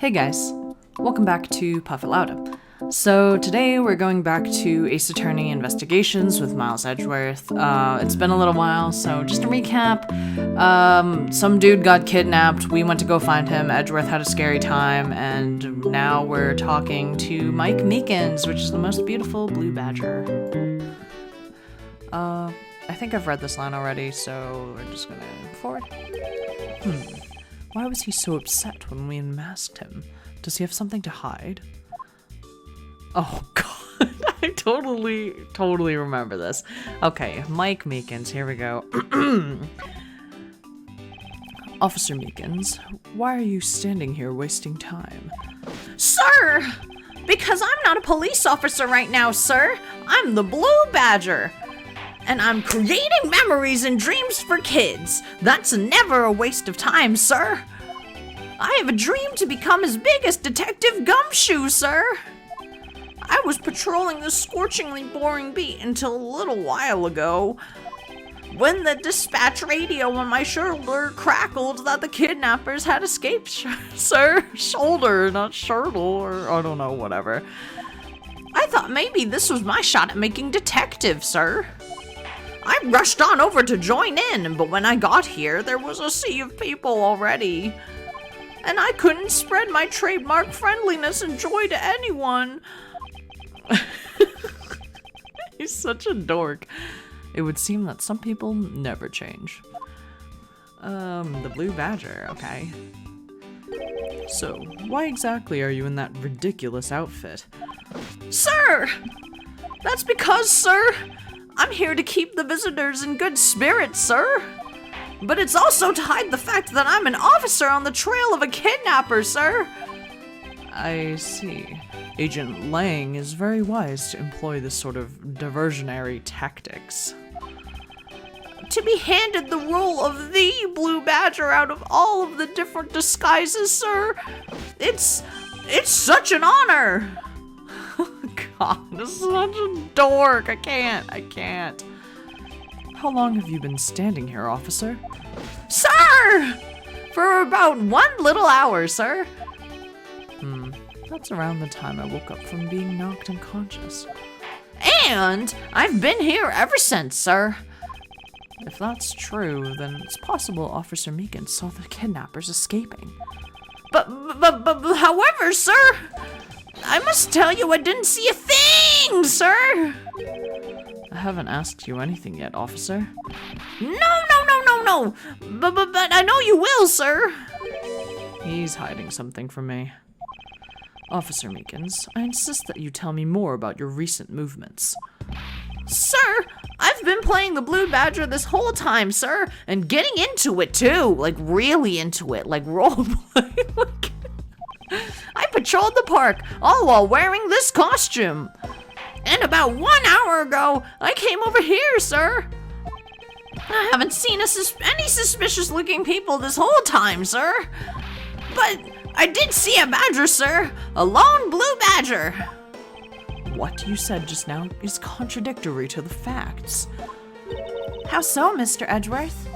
Hey guys, welcome back to Puff It Loud. So today we're going back to Ace Attorney Investigations with Miles Edgeworth. It's been a little while, so just to recap, some dude got kidnapped, we went to go find him, Edgeworth had a scary time, and now we're talking to Mike Meekins, which is the most beautiful blue badger. I think I've read this line already, so we're just gonna move forward. Why was he so upset when we unmasked him? Does he have something to hide? Oh god, I totally remember this. Okay, Mike Meekins, here we go. Officer Meekins, why are you standing here wasting time? Sir! Because I'm not a police officer right now, sir. I'm the Blue Badger. And I'm creating memories and dreams for kids. That's never a waste of time, sir. I have a dream to become as big as Detective Gumshoe, sir. I was patrolling this scorchingly boring beat until a little while ago, when the dispatch radio on my shoulder crackled that the kidnappers had escaped, sir. Shoulder, not shirtle, or I don't know, whatever. I thought maybe this was my shot at making detective, sir. I rushed on over to join in, but when I got here, there was a sea of people already. And I couldn't spread my trademark friendliness and joy to anyone. He's such a dork. It would seem that some people never change. The Blue Badger, okay. So, why exactly are you in that ridiculous outfit? Sir! That's because, sir, I'm here to keep the visitors in good spirits, sir. But it's also to hide the fact that I'm an officer on the trail of a kidnapper, sir. I see. Agent Lang is very wise to employ this sort of diversionary tactics. To be handed the role of the Blue Badger out of all of the different disguises, sir, it's such an honor. God, this is such a dork. I can't. How long have you been standing here, officer? Sir! For about 1 little hour, sir. That's around the time I woke up from being knocked unconscious. And I've been here ever since, sir. If that's true, then it's possible Officer Meekins saw the kidnappers escaping. But however, sir, I must tell you I didn't see a thing, sir. I haven't asked you anything yet, officer. No. But I know you will, sir. He's hiding something from me. Officer Meekins, I insist that you tell me more about your recent movements. Sir, I've been playing the Blue Badger this whole time, sir, and getting into it too, like really into it, like roleplay. I patrolled the park, all while wearing this costume. And about 1 hour ago, I came over here, sir. I haven't seen any suspicious-looking people this whole time, sir. But I did see a badger, sir. A lone blue badger. What you said just now is contradictory to the facts. How so, Mr. Edgeworth?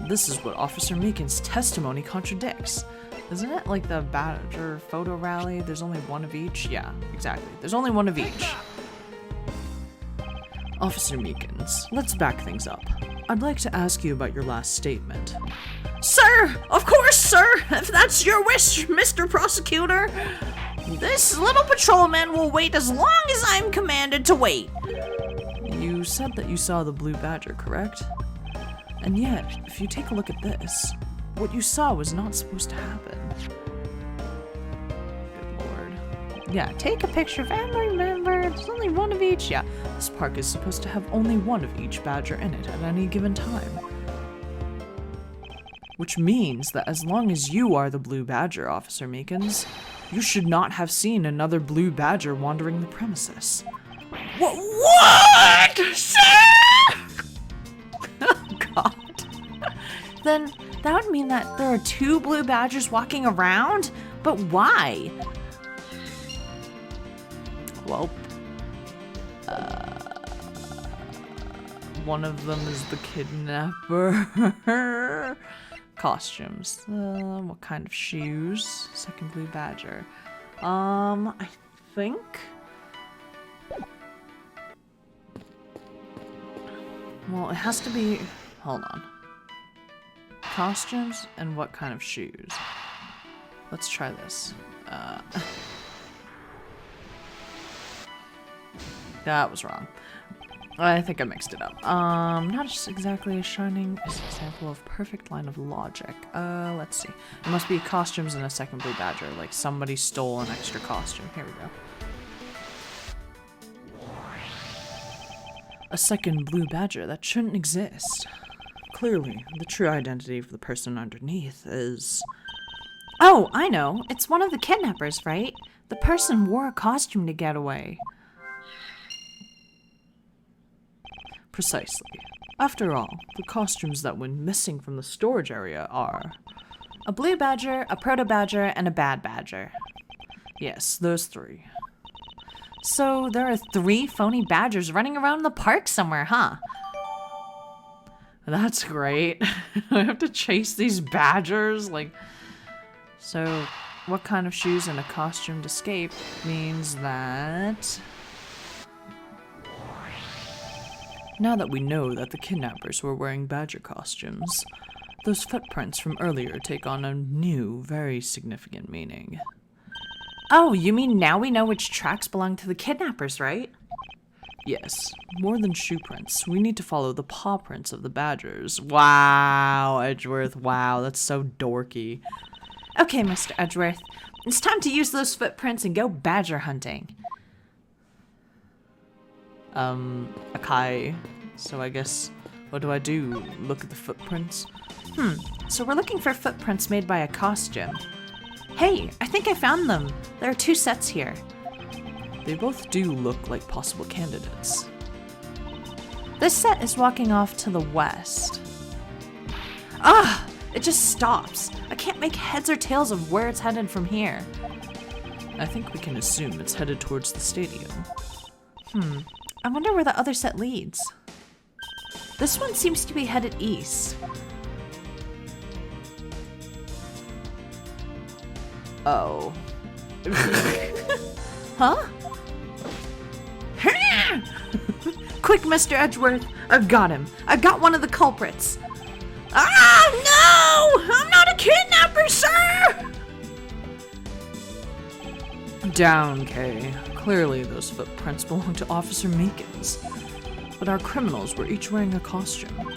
This is what Officer Meekins' testimony contradicts. Isn't it like the badger photo rally? There's only one of each? Yeah, exactly. There's only one of each. Officer Meekins, let's back things up. I'd like to ask you about your last statement. Sir! Of course, sir! If that's your wish, Mr. Prosecutor. This little patrolman will wait as long as I'm commanded to wait. You said that you saw the Blue Badger, correct? And yet, if you take a look at this, what you saw was not supposed to happen. Good lord. Yeah, take a picture of every member. There's only one of each. Yeah, this park is supposed to have only one of each badger in it at any given time. Which means that as long as you are the Blue Badger, Officer Meekins, you should not have seen another Blue Badger wandering the premises. What? Sir? Oh, God. Then that would mean that there are 2 Blue Badgers walking around? But why? Well, one of them is the kidnapper. Costumes. What kind of shoes? Second blue badger. I think... Well, it has to be... Hold on. Costumes and what kind of shoes? Let's try this. That was wrong. I think I mixed it up. Not just exactly a shining example of perfect line of logic. Let's see. It must be costumes and a second blue badger. Like somebody stole an extra costume. Here we go. A second blue badger? That shouldn't exist. Clearly, the true identity of the person underneath is... Oh, I know. It's one of the kidnappers, right? The person wore a costume to get away. Precisely. After all, the costumes that went missing from the storage area are... A blue badger, a proto badger, and a bad badger. Yes, those three. So there are 3 phony badgers running around the park somewhere, huh? That's great. I have to chase these badgers? Like... So, what kind of shoes and a costume to escape means that... Now that we know that the kidnappers were wearing badger costumes, those footprints from earlier take on a new, very significant meaning. Oh, you mean now we know which tracks belong to the kidnappers, right? Yes, more than shoe prints, we need to follow the paw prints of the badgers. Wow, Edgeworth, wow, that's so dorky. Okay, Mr. Edgeworth, it's time to use those footprints and go badger hunting. Okay, so I guess, what do I do? Look at the footprints? So we're looking for footprints made by a costume. Hey, I think I found them. There are 2 sets here. They both do look like possible candidates. This set is walking off to the west. Ah! It just stops. I can't make heads or tails of where it's headed from here. I think we can assume it's headed towards the stadium. I wonder where the other set leads. This one seems to be headed east. Oh. Huh? Quick, Mr. Edgeworth. I've got him. I've got one of the culprits. Ah, no! I'm not a kidnapper, sir! Down, Kay. Clearly those footprints belong to Officer Meekins. But our criminals were each wearing a costume.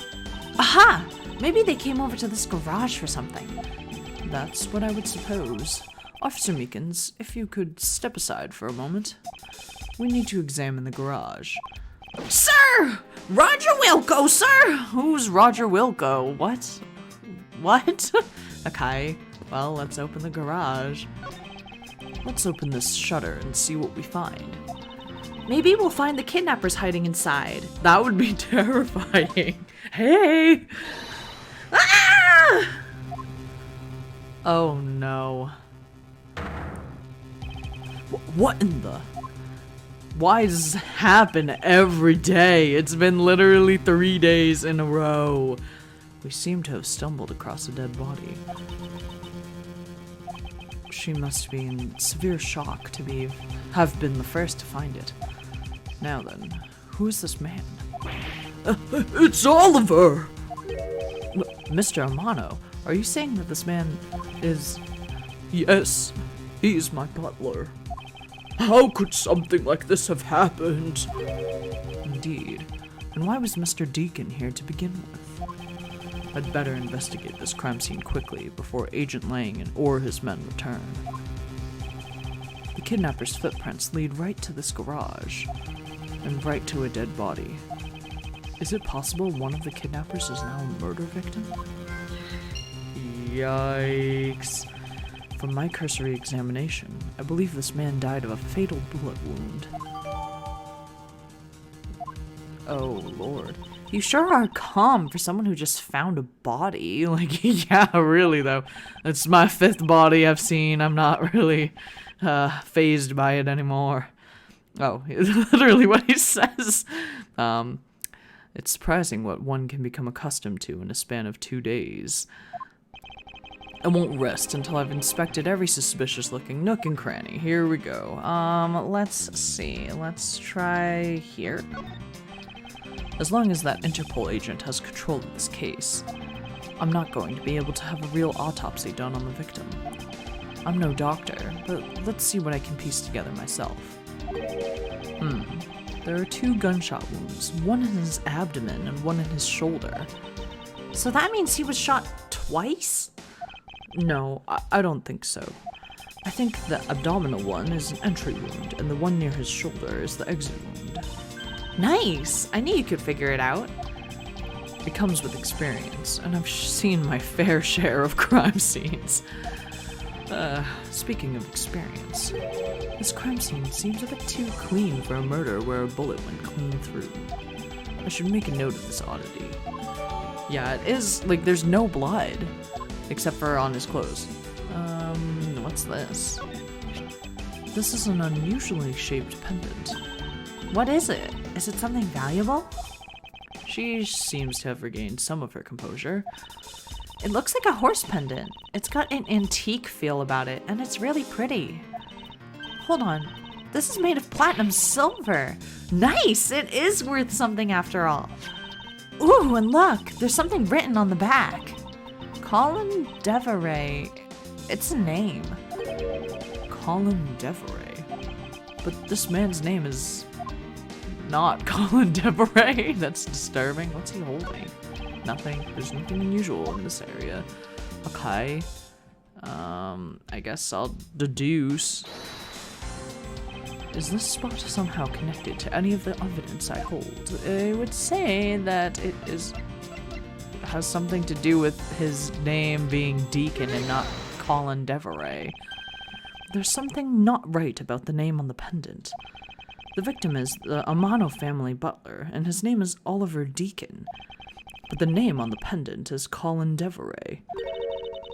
Aha! Maybe they came over to this garage for something. That's what I would suppose. Officer Meekins, if you could step aside for a moment. We need to examine the garage. Sir! Roger Wilco, sir! Who's Roger Wilco? What? What? Okay, well, let's open the garage. Let's open this shutter and see what we find. Maybe we'll find the kidnappers hiding inside. That would be terrifying. Hey! Ah! Oh no. What in the... Why does this happen every day? It's been literally 3 days in a row. We seem to have stumbled across a dead body. She must be in severe shock to have been the first to find it. Now then, who is this man? It's Oliver! Mr. Amano, are you saying that this man is... Yes, he is my butler. How could something like this have happened? Indeed. And why was Mr. Deacon here to begin with? I'd better investigate this crime scene quickly before Agent Lang or his men return. The kidnapper's footprints lead right to this garage, and right to a dead body. Is it possible one of the kidnappers is now a murder victim? Yikes. From my cursory examination, I believe this man died of a fatal bullet wound. Oh, Lord. You sure are calm for someone who just found a body. Like, yeah, really, though. It's my 5th body I've seen. I'm not really fazed by it anymore. Oh, literally what he says. It's surprising what one can become accustomed to in a span of 2 days. I won't rest until I've inspected every suspicious-looking nook and cranny. Here we go. Let's see. Let's try here. As long as that Interpol agent has control of this case, I'm not going to be able to have a real autopsy done on the victim. I'm no doctor, but let's see what I can piece together myself. There are 2 gunshot wounds, one in his abdomen and one in his shoulder. So that means he was shot twice? No, I don't think so. I think the abdominal one is an entry wound, and the one near his shoulder is the exit wound. Nice! I knew you could figure it out. It comes with experience, and I've seen my fair share of crime scenes. Speaking of experience, this crime scene seems a bit too clean for a murder where a bullet went clean through. I should make a note of this oddity. Yeah, it is, like, there's no blood, except for on his clothes. What's this? This is an unusually shaped pendant. What is it? Is it something valuable? She seems to have regained some of her composure. It looks like a horse pendant. It's got an antique feel about it, and it's really pretty. Hold on. This is made of platinum silver. Nice! It is worth something after all. Ooh, and look, there's something written on the back. Colin Deveray. It's a name. Colin Deveray? But this man's name is not Colin Deveray. That's disturbing. What's he holding? Nothing. There's nothing unusual in this area. Okay. I guess I'll deduce. Is this spot somehow connected to any of the evidence I hold? I would say that it has something to do with his name being Deacon and not Colin Deveray. There's something not right about the name on the pendant. The victim is the Amano family butler, and his name is Oliver Deacon. But the name on the pendant is Colin Deveray.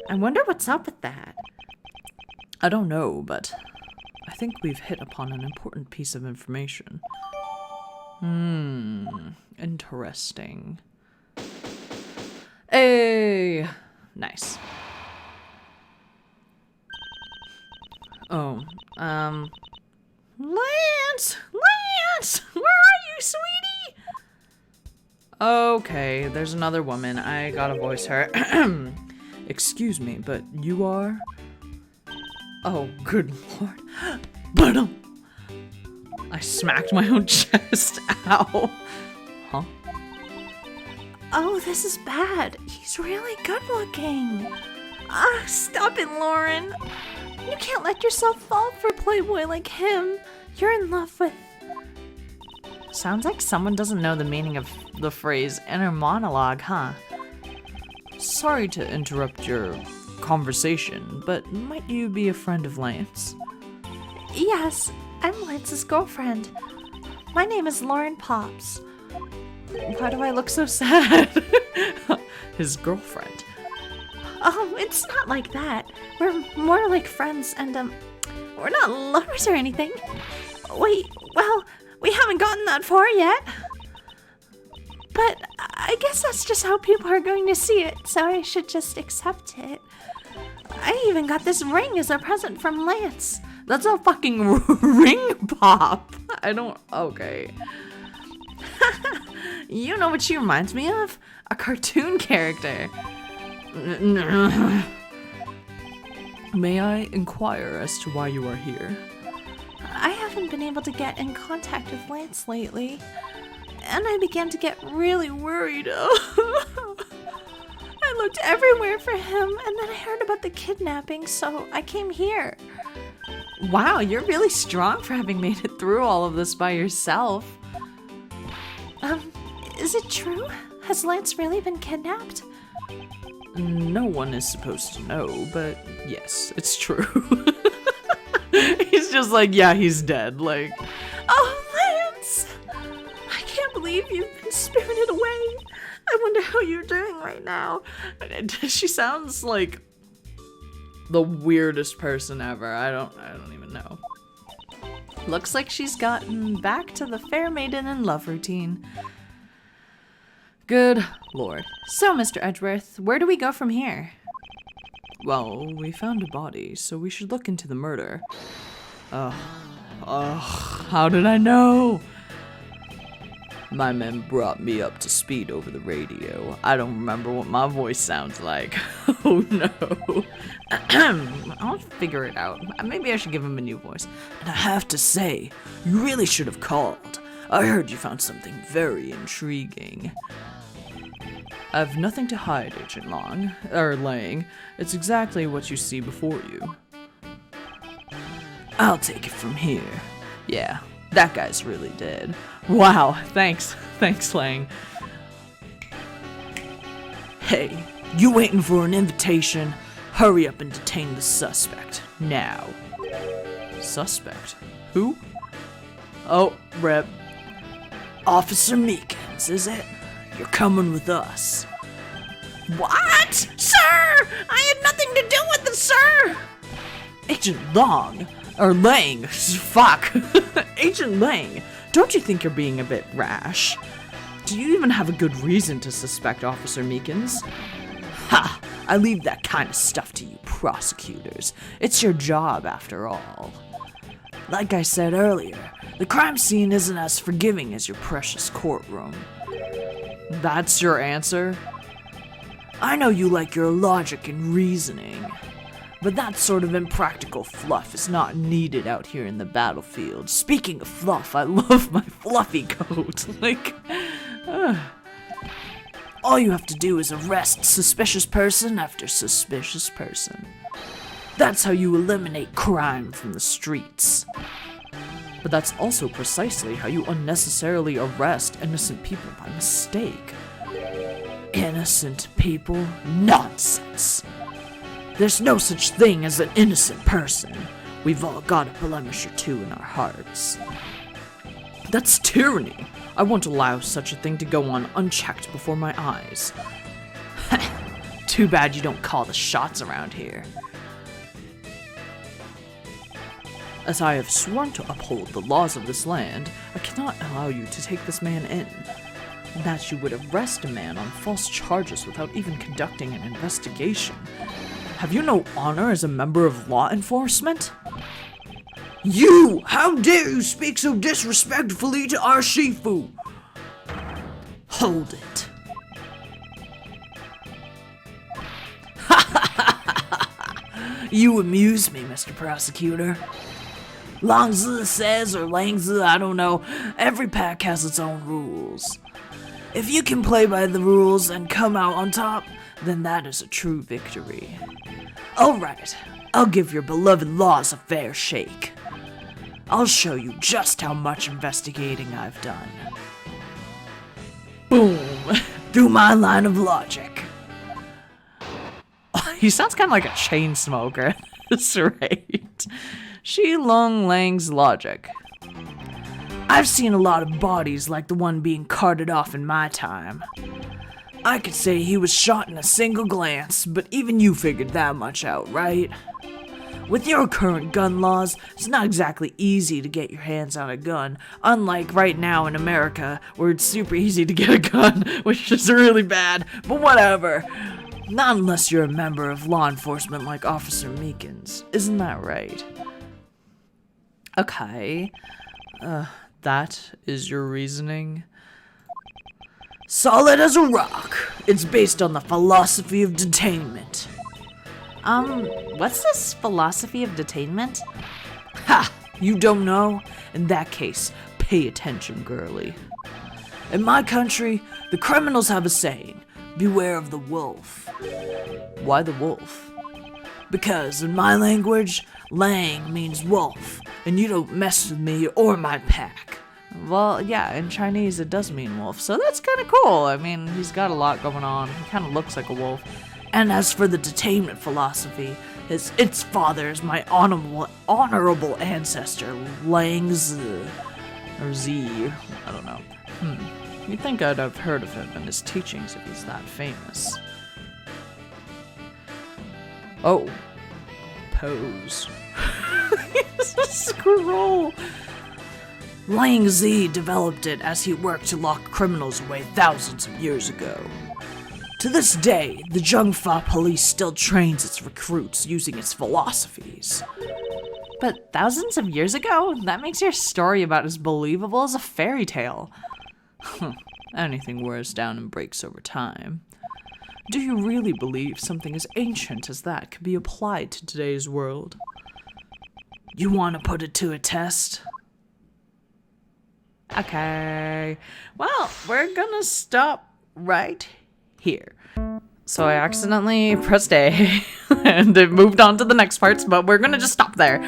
I wonder what's up with that. I don't know, but I think we've hit upon an important piece of information. Interesting. Hey! Nice. Oh, Lance! Lance! Where are you, sweetie? Okay, there's another woman. I gotta voice her. Excuse me, but you are? Oh, good lord. But I smacked my own chest. Ow. Huh? Oh, this is bad. He's really good looking. Ah, stop it, Lauren. You can't let yourself fall for a playboy like him. You're in love with... Sounds like someone doesn't know the meaning of the phrase inner monologue, huh? Sorry to interrupt your conversation, but might you be a friend of Lance? Yes, I'm Lance's girlfriend. My name is Lauren Pops. Why do I look so sad? His girlfriend. Oh, it's not like that. We're more like friends and, we're not lovers or anything. Well, we haven't gotten that far yet. But I guess that's just how people are going to see it, so I should just accept it. I even got this ring as a present from Lance. That's a fucking ring pop. I don't... Okay. You know what she reminds me of? A cartoon character. May I inquire as to why you are here? I haven't been able to get in contact with Lance lately, and I began to get really worried. I looked everywhere for him, and then I heard about the kidnapping, so I came here. Wow, you're really strong for having made it through all of this by yourself. Is it true? Has Lance really been kidnapped? No one is supposed to know, but yes, it's true. He's just like, yeah, he's dead, like... Oh, Lance! I can't believe you've been spirited away. I wonder how you're doing right now. She sounds like the weirdest person ever. I don't even know. Looks like she's gotten back to the fair maiden in love routine. Good lord. So, Mr. Edgeworth, where do we go from here? Well, we found a body, so we should look into the murder. How did I know? My men brought me up to speed over the radio. I don't remember what my voice sounds like. Oh no. I'll figure it out. Maybe I should give him a new voice. And I have to say, you really should have called. I heard you found something very intriguing. I have nothing to hide, Agent Lang. It's exactly what you see before you. I'll take it from here. Yeah, that guy's really dead. Wow, thanks. Thanks, Lang. Hey, you waiting for an invitation? Hurry up and detain the suspect, now. Suspect? Who? Oh, Rep. Officer Meekins, is it? You're coming with us. What? Sir! I had nothing to do with it, sir! Agent Lang, fuck. Agent Lang, don't you think you're being a bit rash? Do you even have a good reason to suspect Officer Meekins? Ha! I leave that kind of stuff to you prosecutors. It's your job, after all. Like I said earlier, the crime scene isn't as forgiving as your precious courtroom. That's your answer? I know you like your logic and reasoning, but that sort of impractical fluff is not needed out here in the battlefield. Speaking of fluff, I love my fluffy coat. All you have to do is arrest suspicious person after suspicious person. That's how you eliminate crime from the streets. But that's also precisely how you unnecessarily arrest innocent people by mistake. Innocent people? Nonsense. There's no such thing as an innocent person. We've all got a blemish or two in our hearts. That's tyranny. I won't allow such a thing to go on unchecked before my eyes. Too bad you don't call the shots around here. As I have sworn to uphold the laws of this land, I cannot allow you to take this man in. That you would arrest a man on false charges without even conducting an investigation. Have you no honor as a member of law enforcement? You! How dare you speak so disrespectfully to our Shifu? Hold it. You amuse me, Mr. Prosecutor. Langzi says, or Langzi, I don't know, every pack has its own rules. If you can play by the rules and come out on top, then that is a true victory. Alright, I'll give your beloved laws a fair shake. I'll show you just how much investigating I've done. Boom! Through my line of logic. He sounds kind of like a chain smoker. That's right. Shi Long Lang's logic. I've seen a lot of bodies like the one being carted off in my time. I could say he was shot in a single glance, but even you figured that much out, right? With your current gun laws, it's not exactly easy to get your hands on a gun, unlike right now in America, where it's super easy to get a gun, which is really bad, but whatever. Not unless you're a member of law enforcement like Officer Meekins, isn't that right? Okay, that is your reasoning? Solid as a rock. It's based on the philosophy of detainment. What's this philosophy of detainment? Ha! You don't know? In that case, pay attention, girly. In my country, the criminals have a saying, beware of the wolf. Why the wolf? Because in my language, Lang means wolf, and you don't mess with me or my pack. Well, yeah, in Chinese it does mean wolf, so that's kind of cool. I mean, he's got a lot going on. He kind of looks like a wolf. And as for the detainment philosophy, its father is my honorable ancestor, Lang Zi. Or Z, I don't know. You'd think I'd have heard of him and his teachings if he's that famous. Oh. Pose. It's a scroll. Lang Zi developed it as he worked to lock criminals away thousands of years ago. To this day, the Jungfa police still trains its recruits using its philosophies. But thousands of years ago? That makes your story about as believable as a fairy tale. Anything wears down and breaks over time. Do you really believe something as ancient as that could be applied to today's world? You want to put it to a test? Okay. Well, we're gonna stop right here. So I accidentally pressed A and it moved on to the next parts, but we're gonna just stop there.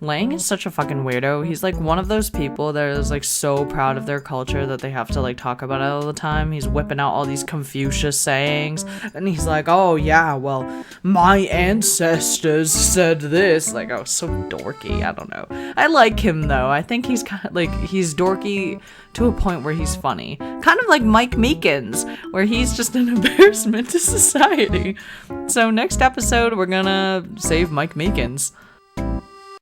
Lang is such a fucking weirdo. He's like one of those people that is like so proud of their culture that they have to like talk about it all the time. He's whipping out all these Confucius sayings and he's like, oh yeah, well, my ancestors said this. Like, oh, so dorky. I don't know. I like him though. I think he's kind of like, he's dorky to a point where he's funny. Kind of like Mike Meekins, where he's just an embarrassment to society. So next episode, we're gonna save Mike Meekins.